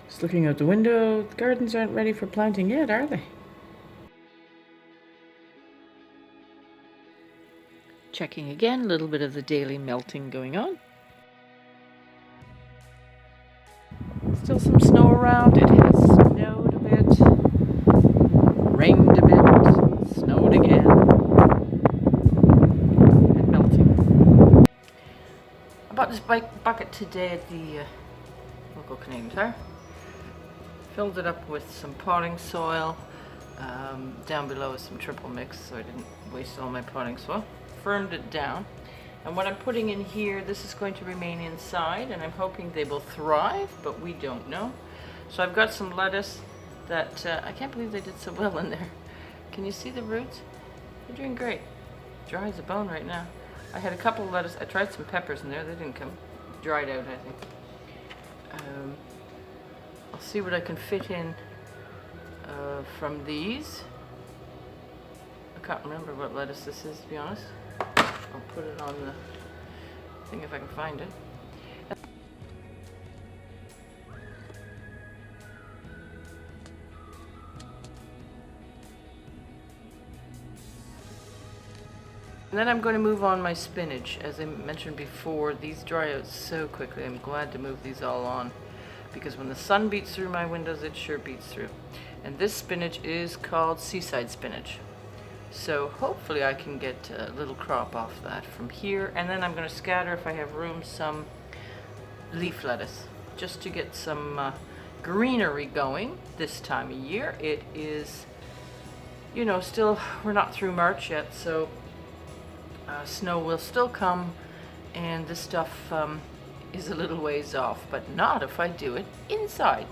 Just looking out the window, the gardens aren't ready for planting yet, are they? Checking again, a little bit of the daily melting going on. Still some snow around. It has snowed a bit, rained a bit, snowed again, and melting. I bought this bucket today at the local Canadian Tire. Filled it up with some potting soil. Down below is some triple mix, so I didn't waste all my potting soil. Firmed it down. And what I'm putting in here, this is going to remain inside, and I'm hoping they will thrive, but we don't know. So I've got some lettuce that, I can't believe they did so well in there. Can you see the roots? They're doing great. Dry as a bone right now. I had a couple of lettuce, I tried some peppers in there, they didn't come. Dried out, I think. I'll see what I can fit in from these. I can't remember what lettuce this is, to be honest. I'll put it on the thing if I can find it. And then I'm going to move on my spinach. As I mentioned before, these dry out so quickly. I'm glad to move these all on, because when the sun beats through my windows, it sure beats through. And this spinach is called seaside spinach. So hopefully I can get a little crop off that from here. And then I'm going to scatter, if I have room, some leaf lettuce, just to get some greenery going this time of year. It is, you know, still, we're not through March yet, so snow will still come, and this stuff is a little ways off, but not if I do it inside.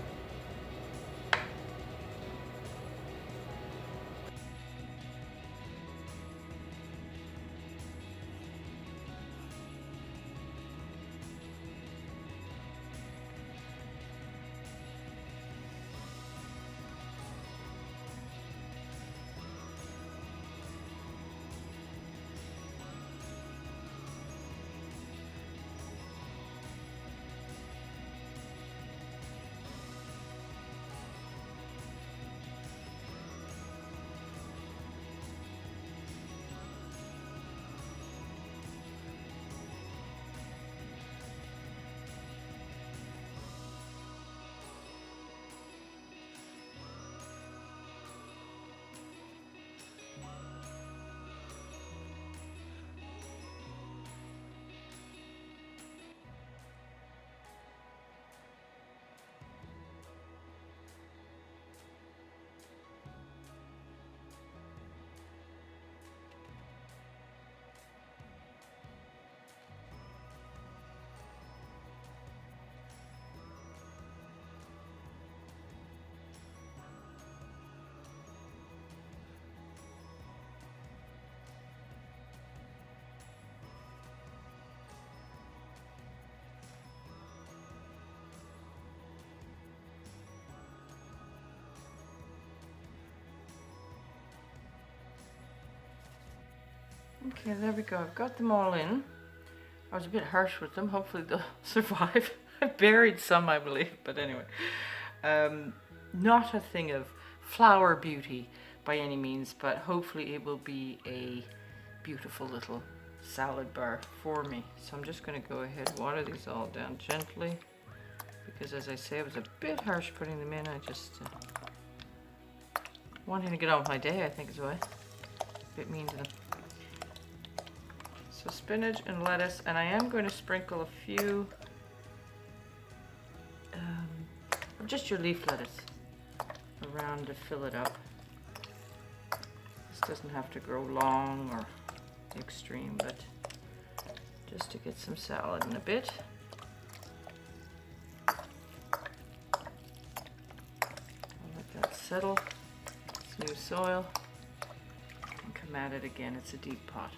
Okay, there we go. I've got them all in. I was a bit harsh with them. Hopefully they'll survive. I buried some, I believe, but anyway. Not a thing of flower beauty by any means, but hopefully it will be a beautiful little salad bar for me. So I'm just going to go ahead and water these all down gently, because as I say, I was a bit harsh putting them in. I just wanting to get on with my day, I think is why. A bit mean to them. So spinach and lettuce, and I am going to sprinkle a few of just your leaf lettuce around to fill it up. This doesn't have to grow long or extreme, but just to get some salad in a bit. I'll let that settle. It's new soil. And come at it again. It's a deep pot.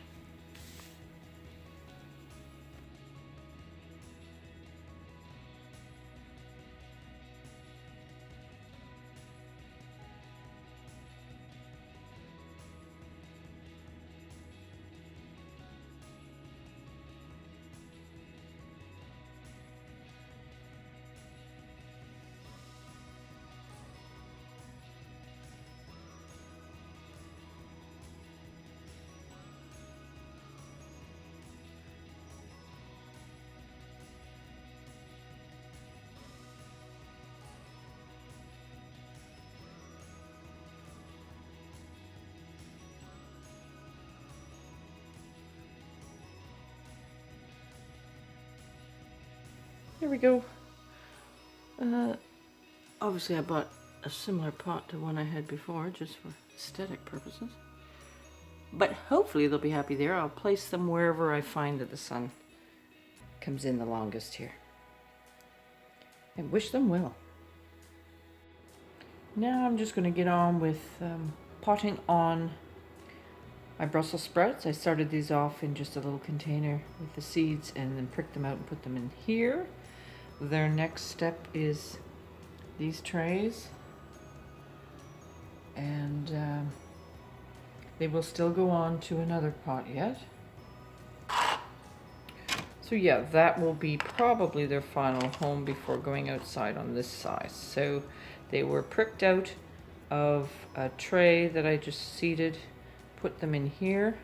Here we go. Obviously I bought a similar pot to one I had before, just for aesthetic purposes. But hopefully they'll be happy there. I'll place them wherever I find that the sun comes in the longest here. And wish them well. Now I'm just going to get on with potting on my Brussels sprouts. I started these off in just a little container with the seeds and then pricked them out and put them in here. Their next step is these trays, and they will still go on to another pot yet. So yeah, that will be probably their final home before going outside on this size. So they were pricked out of a tray that I just seeded, put them in here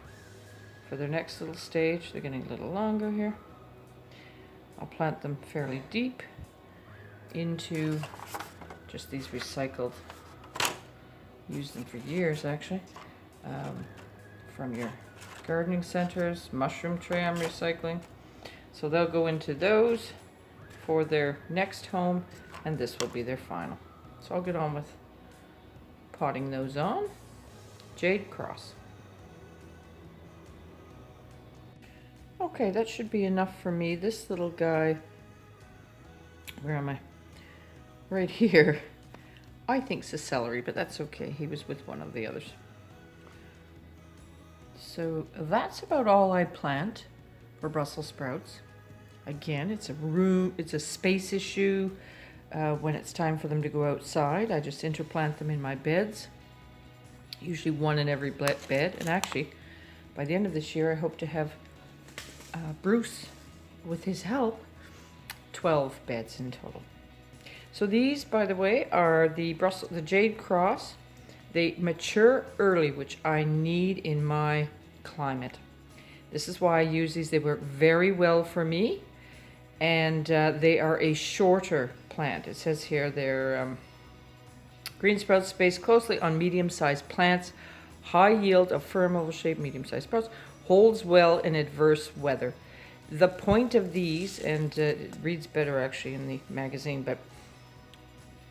for their next little stage. They're getting a little longer here. I'll plant them fairly deep into just these recycled, used them for years actually, from your gardening centers. Mushroom tray I'm recycling. So they'll go into those for their next home, and this will be their final. So I'll get on with potting those on. Jade Cross. Okay, that should be enough for me. This little guy, where am I? Right here. I think it's a celery, but that's okay. He was with one of the others. So that's about all I plant for Brussels sprouts. Again, it's a space issue. When it's time for them to go outside, I just interplant them in my beds. Usually one in every bed. And actually, by the end of this year, I hope to have Bruce, with his help, 12 beds in total. So these, by the way, are the Jade Cross. They mature early, which I need in my climate. This is why I use these. They work very well for me, and they are a shorter plant. It says here they're green sprouts spaced closely on medium-sized plants, high yield of firm oval-shaped medium-sized sprouts, holds well in adverse weather. The point of these, and it reads better actually in the magazine, but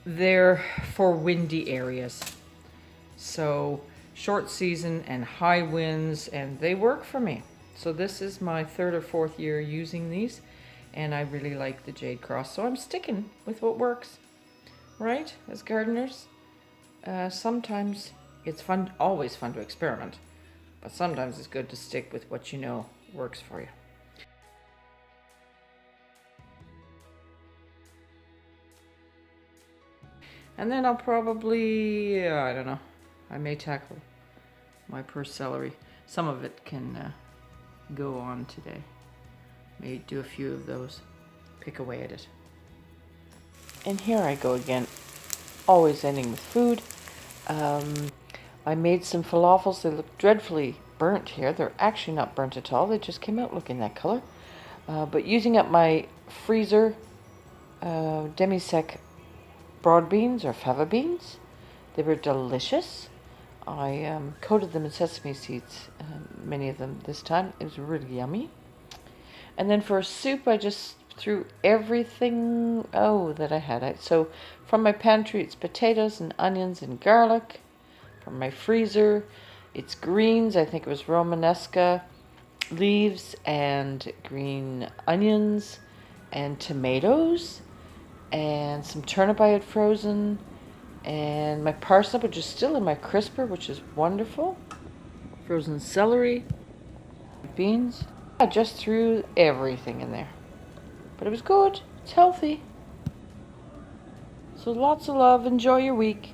they're for windy areas. So short season and high winds, and they work for me. So this is my 3rd or 4th year using these, and I really like the Jade Cross. So I'm sticking with what works, right? As gardeners, sometimes it's fun, always fun to experiment, but sometimes it's good to stick with what you know works for you. And then I'll probably, I don't know, I may tackle my purse celery. Some of it can go on today. May do a few of those, pick away at it. And here I go again, always ending with food. I made some falafels. They look dreadfully burnt here. They're actually not burnt at all. They just came out looking that color. But using up my freezer demi-sec broad beans or fava beans, they were delicious. I coated them in sesame seeds, many of them this time. It was really yummy. And then for a soup, I just threw everything that I had. So from my pantry, it's potatoes and onions and garlic. From my freezer, it's greens. I think it was Romanesca leaves and green onions and tomatoes and some turnip I had frozen, and my parsnip, which is still in my crisper, which is wonderful. Frozen celery, beans. I just threw everything in there, but it was good. It's healthy. So lots of love. Enjoy your week.